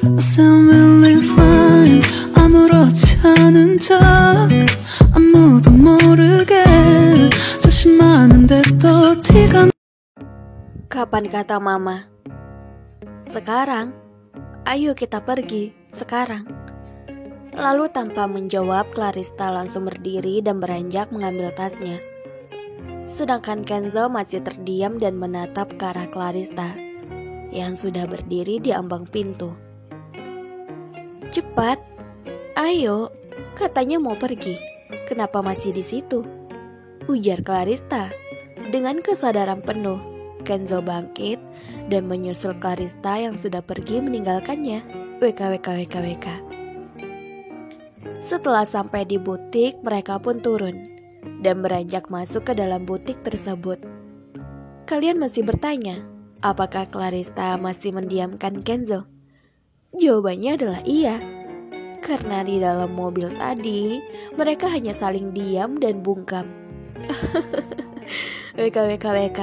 I sound really fine 아무렇지 않은 척 아무도 모르게 조심하는데도 티가. Kapan kata mama? Sekarang. Ayo kita pergi, sekarang. Lalu tanpa menjawab, Clarissa langsung berdiri dan beranjak mengambil tasnya. Sedangkan Kenzo masih terdiam dan menatap ke arah Clarissa yang sudah berdiri di ambang pintu. Cepat, ayo, katanya mau pergi. Kenapa masih di situ? Ujar Clarissa dengan kesadaran penuh. Kenzo bangkit dan menyusul Clarissa yang sudah pergi meninggalkannya. WKWK. Setelah sampai di butik, mereka pun turun dan beranjak masuk ke dalam butik tersebut. Kalian masih bertanya, apakah Clarissa masih mendiamkan Kenzo? Jawabannya adalah iya. Karena di dalam mobil tadi, mereka hanya saling diam dan bungkam. WKWK.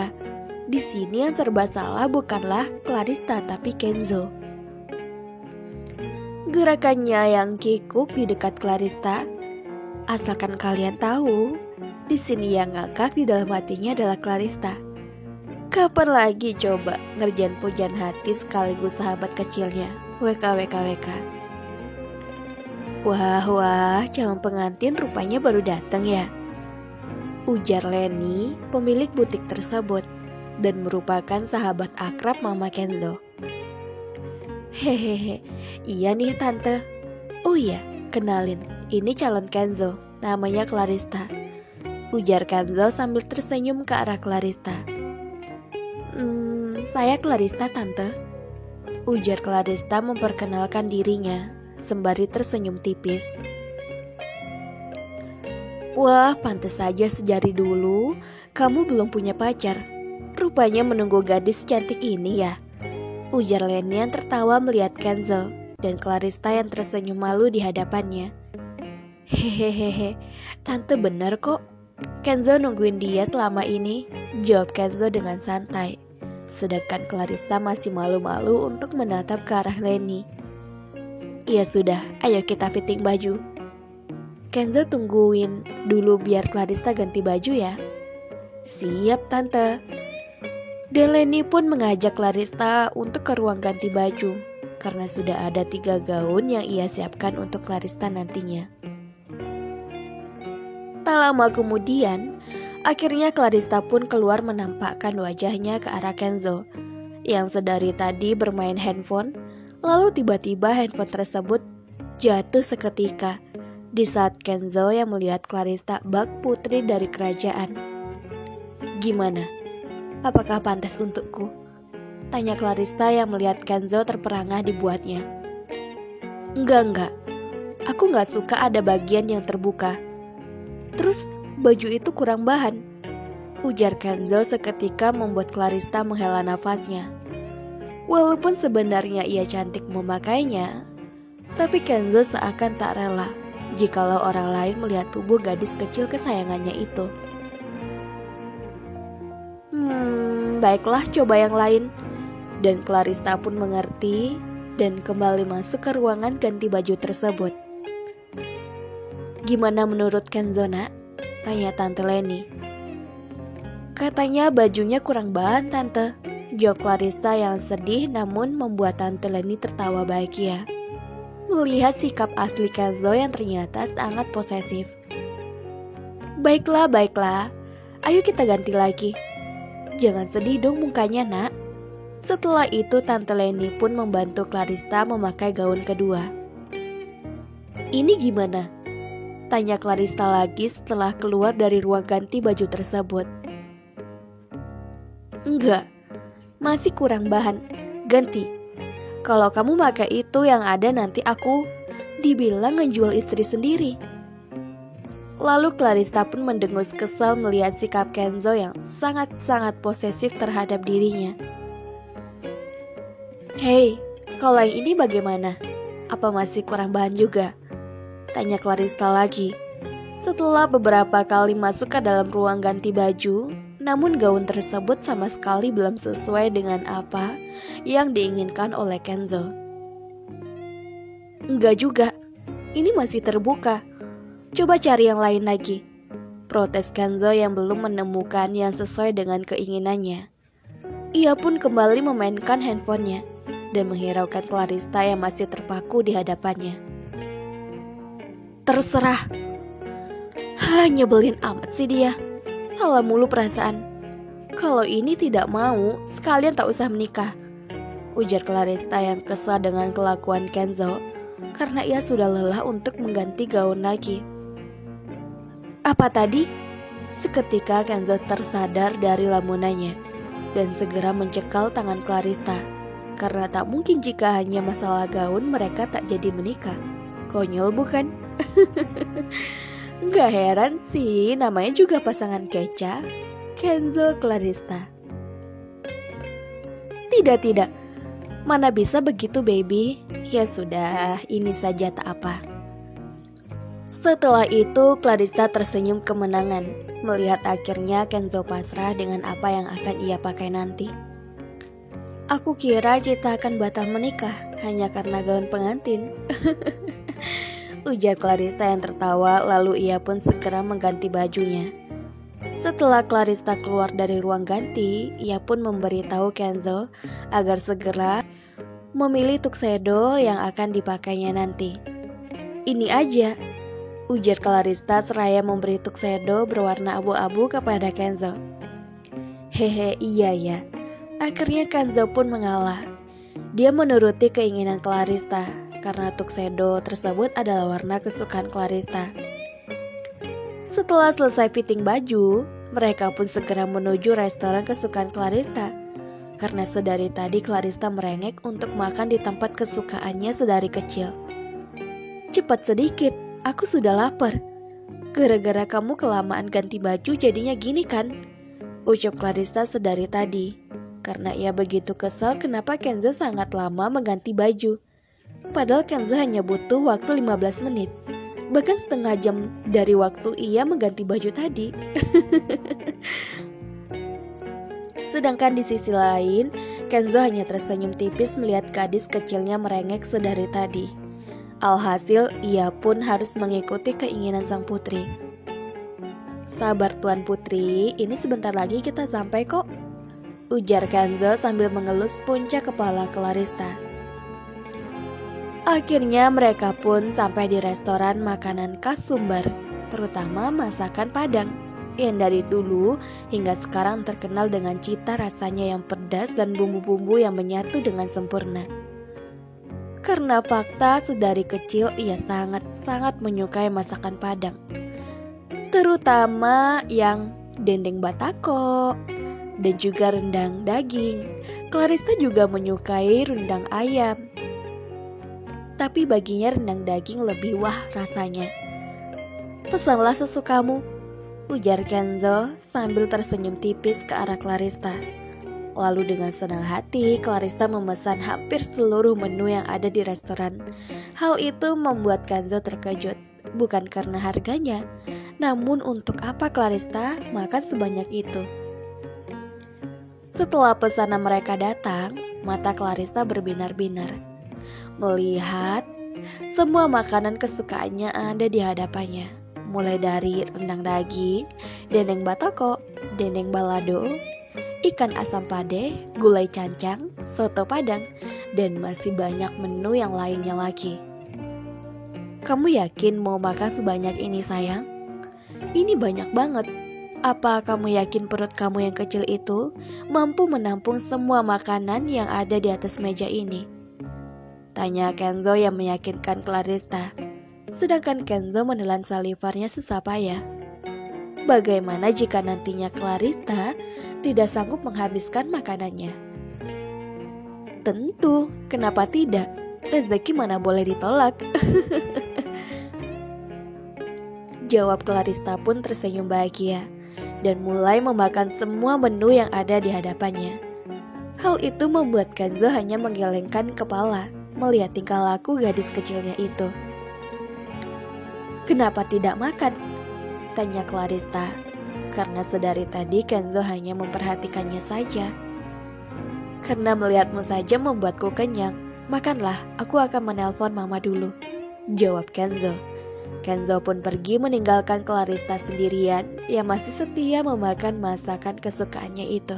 Di sini yang serba salah bukanlah Clarissa tapi Kenzo. Gerakannya yang kikuk di dekat Clarissa. Asalkan kalian tahu, di sini yang ngakak di dalam hatinya adalah Clarissa. Kapan lagi coba ngerjain pujian hati sekaligus sahabat kecilnya? WKWK. Wah, calon pengantin rupanya baru datang ya, ujar Leni, pemilik butik tersebut, dan merupakan sahabat akrab Mama Kenzo. Hehehe, iya nih tante. Oh iya, kenalin, ini calon Kenzo, namanya Clarissa, ujar Kenzo sambil tersenyum ke arah Clarissa. Saya Clarissa tante, ujar Clarissa memperkenalkan dirinya, sembari tersenyum tipis. Wah, pantes saja sejari dulu kamu belum punya pacar. Rupanya menunggu gadis cantik ini ya, ujar Leni yang tertawa melihat Kenzo dan Clarissa yang tersenyum malu di hadapannya. Hehehe, tante benar kok. Kenzo nungguin dia selama ini, jawab Kenzo dengan santai. Sedangkan Clarissa masih malu-malu untuk menatap ke arah Leni. Ya sudah, ayo kita fitting baju. Kenzo tungguin dulu biar Clarissa ganti baju ya. Siap tante. Dan Leni pun mengajak Clarissa untuk ke ruang ganti baju, karena sudah ada 3 gaun yang ia siapkan untuk Clarissa nantinya. Tak lama kemudian, akhirnya Clarissa pun keluar menampakkan wajahnya ke arah Kenzo, yang sedari tadi bermain handphone. Lalu tiba-tiba handphone tersebut jatuh seketika di saat Kenzo yang melihat Clarissa bak putri dari kerajaan. Gimana? Apakah pantas untukku? Tanya Clarissa yang melihat Kenzo terperangah dibuatnya. Enggak. Aku gak suka ada bagian yang terbuka. Terus baju itu kurang bahan, ujar Kenzo seketika membuat Clarissa menghela nafasnya. Walaupun sebenarnya ia cantik memakainya, tapi Kenzo seakan tak rela jikalau orang lain melihat tubuh gadis kecil kesayangannya itu. Baiklah, coba yang lain. Dan Clarissa pun mengerti dan kembali masuk ke ruangan ganti baju tersebut. Gimana menurut Kenzo nak? Tanya Tante Leni. Katanya bajunya kurang bahan tante, jawab Clarissa yang sedih namun membuat Tante Leni tertawa bahagia melihat sikap asli Kenzo yang ternyata sangat posesif. Baiklah, ayo kita ganti lagi. Jangan sedih dong mukanya nak. Setelah itu Tante Leni pun membantu Clarissa memakai gaun kedua. Ini gimana? Tanya Clarissa lagi setelah keluar dari ruang ganti baju tersebut. Enggak, masih kurang bahan. Ganti. Kalau kamu pakai itu yang ada nanti aku dibilang ngejual istri sendiri. Lalu Clarissa pun mendengus kesal melihat sikap Kenzo yang sangat-sangat posesif terhadap dirinya. Hei, kalau yang ini bagaimana? Apa masih kurang bahan juga? Tanya Clarissa lagi. Setelah beberapa kali masuk ke dalam ruang ganti baju, namun gaun tersebut sama sekali belum sesuai dengan apa yang diinginkan oleh Kenzo. Enggak juga, ini masih terbuka. Coba cari yang lain lagi. Protes Kenzo yang belum menemukan yang sesuai dengan keinginannya. Ia pun kembali memainkan handphonenya dan menghiraukan Clarista yang masih terpaku di hadapannya. Terserah. Nyebelin amat sih dia. Salah mulu perasaan. Kalau ini tidak mau, sekalian tak usah menikah, ujar Clarista yang kesal dengan kelakuan Kenzo karena ia sudah lelah untuk mengganti gaun lagi. Apa tadi? Seketika Kenzo tersadar dari lamunannya dan segera mencekal tangan Clarista karena tak mungkin jika hanya masalah gaun mereka tak jadi menikah. Konyol bukan? Gak heran sih, namanya juga pasangan keca, Kenzo Clarista. Tidak, mana bisa begitu baby. Ya sudah, ini saja tak apa. Setelah itu Clarista tersenyum kemenangan melihat akhirnya Kenzo pasrah dengan apa yang akan ia pakai nanti. Aku kira kita akan batal menikah hanya karena gaun pengantin, ujar Clarista yang tertawa, lalu ia pun segera mengganti bajunya. Setelah Clarista keluar dari ruang ganti, ia pun memberitahu Kenzo agar segera memilih tuxedo yang akan dipakainya nanti. Ini aja, ujar Clarista seraya memberi tuxedo berwarna abu-abu kepada Kenzo. Hehe, iya ya. Akhirnya Kenzo pun mengalah. Dia menuruti keinginan Clarista karena tuxedo tersebut adalah warna kesukaan Clarista. Setelah selesai fitting baju, mereka pun segera menuju restoran kesukaan Clarista. Karena sedari tadi Clarista merengek untuk makan di tempat kesukaannya sedari kecil. Cepat sedikit, aku sudah lapar. Gara-gara kamu kelamaan ganti baju jadinya gini kan? Ucap Clarista sedari tadi. Karena ia begitu kesal kenapa Kenzo sangat lama mengganti baju. Padahal Kenzo hanya butuh waktu 15 menit. Bahkan setengah jam dari waktu ia mengganti baju tadi. Sedangkan di sisi lain, Kenzo hanya tersenyum tipis melihat gadis kecilnya merengek sedari tadi. Alhasil, ia pun harus mengikuti keinginan sang putri. Sabar Tuan Putri, ini sebentar lagi kita sampai kok, ujar Kenzo sambil mengelus puncak kepala Clarista. Akhirnya mereka pun sampai di restoran makanan khas Sumber, terutama masakan Padang, yang dari dulu hingga sekarang terkenal dengan cita rasanya yang pedas dan bumbu-bumbu yang menyatu dengan sempurna. Karena fakta sedari kecil ia sangat menyukai masakan Padang, terutama yang dendeng batako dan juga rendang daging. Clarista juga menyukai rendang ayam, tapi baginya rendang daging lebih wah rasanya. Pesanlah sesukamu, ujar Kenzo sambil tersenyum tipis ke arah Clarista. Lalu dengan senang hati Clarista memesan hampir seluruh menu yang ada di restoran. Hal itu membuat Kenzo terkejut, bukan karena harganya, namun untuk apa Clarista makan sebanyak itu. Setelah pesanan mereka datang, mata Clarista berbinar-binar melihat semua makanan kesukaannya ada di hadapannya. Mulai dari rendang daging, dendeng batoko, dendeng balado, ikan asam pade, gulai cancang, soto Padang, dan masih banyak menu yang lainnya lagi. Kamu yakin mau makan sebanyak ini sayang? Ini banyak banget. Apa kamu yakin perut kamu yang kecil itu mampu menampung semua makanan yang ada di atas meja ini? Tanya Kenzo yang meyakinkan Clarista. Sedangkan Kenzo menelan salivarnya sesapaya. Bagaimana jika nantinya Clarista tidak sanggup menghabiskan makanannya? Tentu, kenapa tidak? Rezeki mana boleh ditolak. Jawab Clarista pun tersenyum bahagia dan mulai memakan semua menu yang ada di hadapannya. Hal itu membuat Kenzo hanya menggelengkan kepala melihat tingkah laku gadis kecilnya itu. Kenapa tidak makan? Tanya Clarista. Karena sedari tadi Kenzo hanya memperhatikannya saja. Karena melihatmu saja membuatku kenyang. Makanlah, aku akan menelpon mama dulu. jawab Kenzo. Kenzo pun pergi meninggalkan Clarista sendirian yang masih setia memakan masakan kesukaannya itu.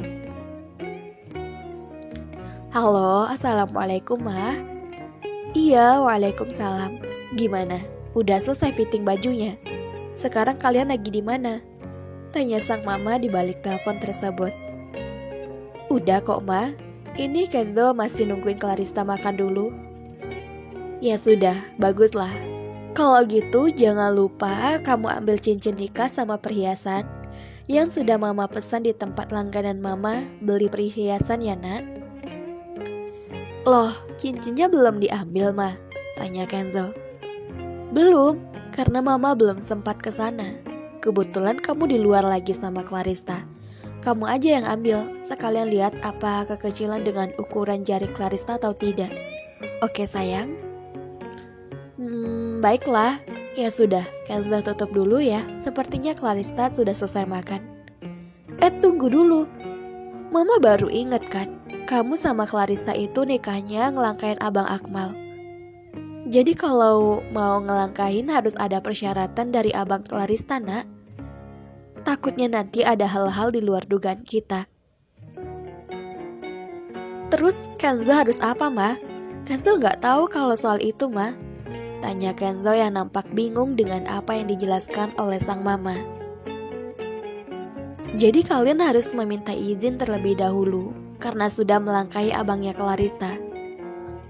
Halo, assalamualaikum Ma. Iya, waalaikumsalam. Gimana? Udah selesai fitting bajunya? Sekarang kalian lagi di mana? Tanya sang mama di balik telepon tersebut. Udah kok Ma. Ini Kenzo masih nungguin Clarista makan dulu. Ya sudah, baguslah. Kalau gitu jangan lupa kamu ambil cincin nikah sama perhiasan yang sudah mama pesan di tempat langganan mama beli perhiasan ya nak. Loh, cincinnya belum diambil Ma? Tanya Kenzo. Belum, karena mama belum sempat ke sana. Kebetulan kamu di luar lagi sama Clarista. Kamu aja yang ambil, sekalian lihat apa kekecilan dengan ukuran jari Clarista atau tidak. Oke sayang? Baiklah. Ya sudah, Kenzo tutup dulu ya. Sepertinya Clarista sudah selesai makan. Tunggu dulu. Mama baru ingat kan, kamu sama Clarista itu nikahnya ngelangkain Abang Akmal. Jadi kalau mau ngelangkahin harus ada persyaratan dari Abang Clarista nak. Takutnya nanti ada hal-hal di luar dugaan kita. Terus Kenzo harus apa Ma? Kenzo gak tahu kalau soal itu Ma. Tanya Kenzo yang nampak bingung dengan apa yang dijelaskan oleh sang mama. Jadi kalian harus meminta izin terlebih dahulu karena sudah melangkahi abangnya Clarista.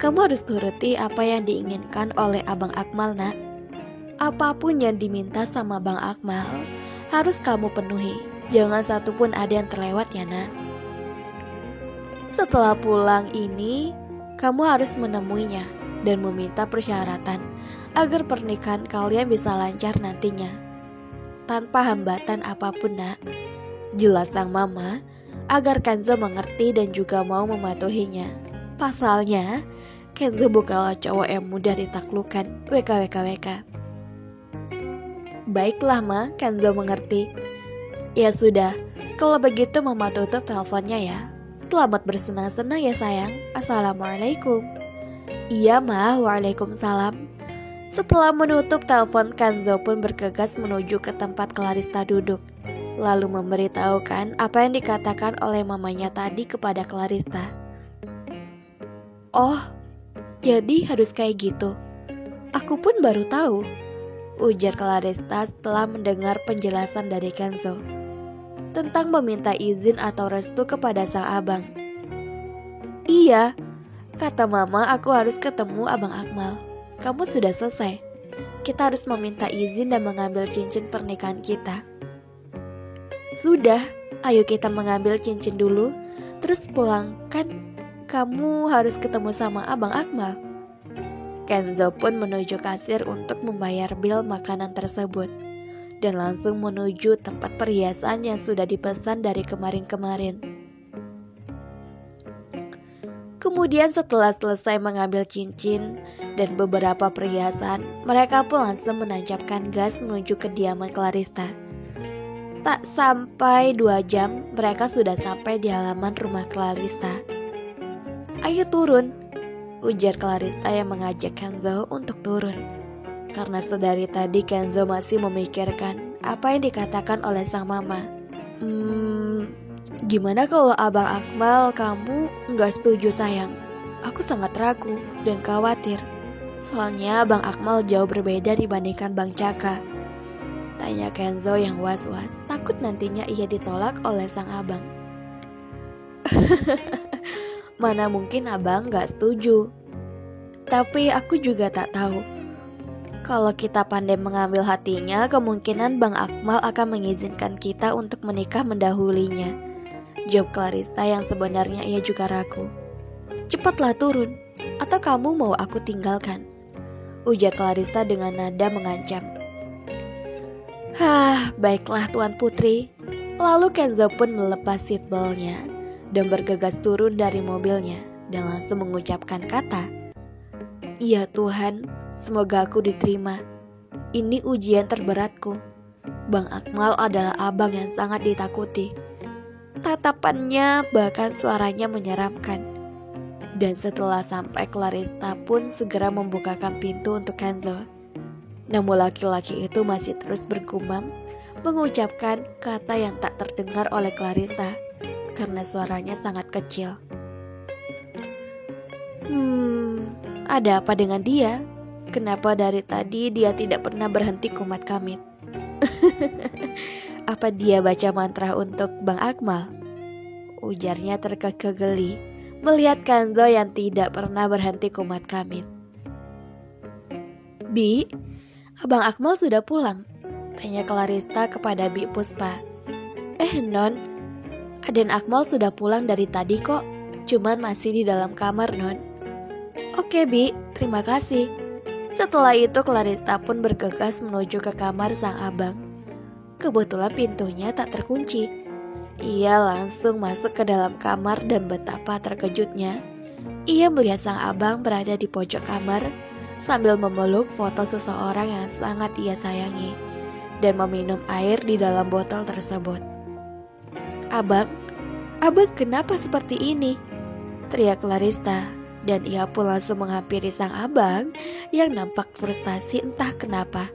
Kamu harus turuti apa yang diinginkan oleh Abang Akmal nak. Apapun yang diminta sama Bang Akmal harus kamu penuhi. Jangan satu pun ada yang terlewat ya nak. Setelah pulang ini, kamu harus menemuinya dan meminta persyaratan agar pernikahan kalian bisa lancar nantinya tanpa hambatan apapun nak. Jelas sang mama agar Kenzo mengerti dan juga mau mematuhinya. Pasalnya Kenzo bukanlah cowok yang mudah ditaklukkan. WKWKWK. Baiklah Ma, Kenzo mengerti. Ya sudah, kalau begitu mama tutup teleponnya ya. Selamat bersenang-senang ya sayang. Assalamualaikum. Iya Ma, waalaikumsalam. Setelah menutup telepon, Kenzo pun bergegas menuju ke tempat Clarista duduk. Lalu memberitahukan apa yang dikatakan oleh mamanya tadi kepada Clarista. Oh, jadi harus kayak gitu. Aku pun baru tahu, ujar Clarista setelah mendengar penjelasan dari Kenzo tentang meminta izin atau restu kepada sang abang. Iya, kata mama aku harus ketemu Abang Akmal. Kamu sudah selesai. Kita harus meminta izin dan mengambil cincin pernikahan kita. Sudah, ayo kita mengambil cincin dulu, terus pulang. Kan kamu harus ketemu sama Abang Akmal. Kenzo pun menuju kasir untuk membayar bil makanan tersebut dan langsung menuju tempat perhiasan yang sudah dipesan dari kemarin-kemarin. Kemudian setelah selesai mengambil cincin dan beberapa perhiasan, mereka pun langsung menancapkan gas menuju kediaman Clarista. Tak sampai 2 jam, mereka sudah sampai di halaman rumah Clarista. Ayo turun, ujar Clarista yang mengajak Kenzo untuk turun. Karena sedari tadi Kenzo masih memikirkan apa yang dikatakan oleh sang mama. Gimana kalau Abang Akmal kamu nggak setuju sayang? Aku sangat ragu dan khawatir. Soalnya Bang Akmal jauh berbeda dibandingkan Bang Caka. Tanya Kenzo yang was-was, takut nantinya ia ditolak oleh sang abang. Mana mungkin abang gak setuju. Tapi aku juga tak tahu. Kalau kita pandai mengambil hatinya, kemungkinan Bang Akmal akan mengizinkan kita untuk menikah mendahulinya. Jawab Clarista yang sebenarnya ia juga ragu. Cepatlah turun, atau kamu mau aku tinggalkan? Ujar Clarista dengan nada mengancam. Baiklah Tuan Putri. Lalu Kenzo pun melepas seatbeltnya dan bergegas turun dari mobilnya dan langsung mengucapkan kata, "Iya Tuhan, semoga aku diterima. Ini ujian terberatku. Bang Akmal adalah abang yang sangat ditakuti. Tatapannya bahkan suaranya menyeramkan. Dan setelah sampai, Clarissa pun segera membukakan pintu untuk Kenzo. Namun laki-laki itu masih terus bergumam, mengucapkan kata yang tak terdengar oleh Clarissa karena suaranya sangat kecil. Ada apa dengan dia? Kenapa dari tadi dia tidak pernah berhenti kumat kamit? Apa dia baca mantra untuk Bang Akmal? Ujarnya terkekeh geli melihat Kenzo yang tidak pernah berhenti kumat kamit. Bi, Abang Akmal sudah pulang? Tanya Clarissa kepada Bi Puspa. Non, Aden Akmal sudah pulang dari tadi kok, cuman masih di dalam kamar, Non. Oke Bi, terima kasih. Setelah itu Clarissa pun bergegas menuju ke kamar sang abang. Kebetulan pintunya tak terkunci. Ia langsung masuk ke dalam kamar dan betapa terkejutnya ia melihat sang abang berada di pojok kamar sambil memeluk foto seseorang yang sangat ia sayangi dan meminum air di dalam botol tersebut. Abang kenapa seperti ini? Teriak Clarissa, dan ia pun langsung menghampiri sang abang yang nampak frustasi entah kenapa.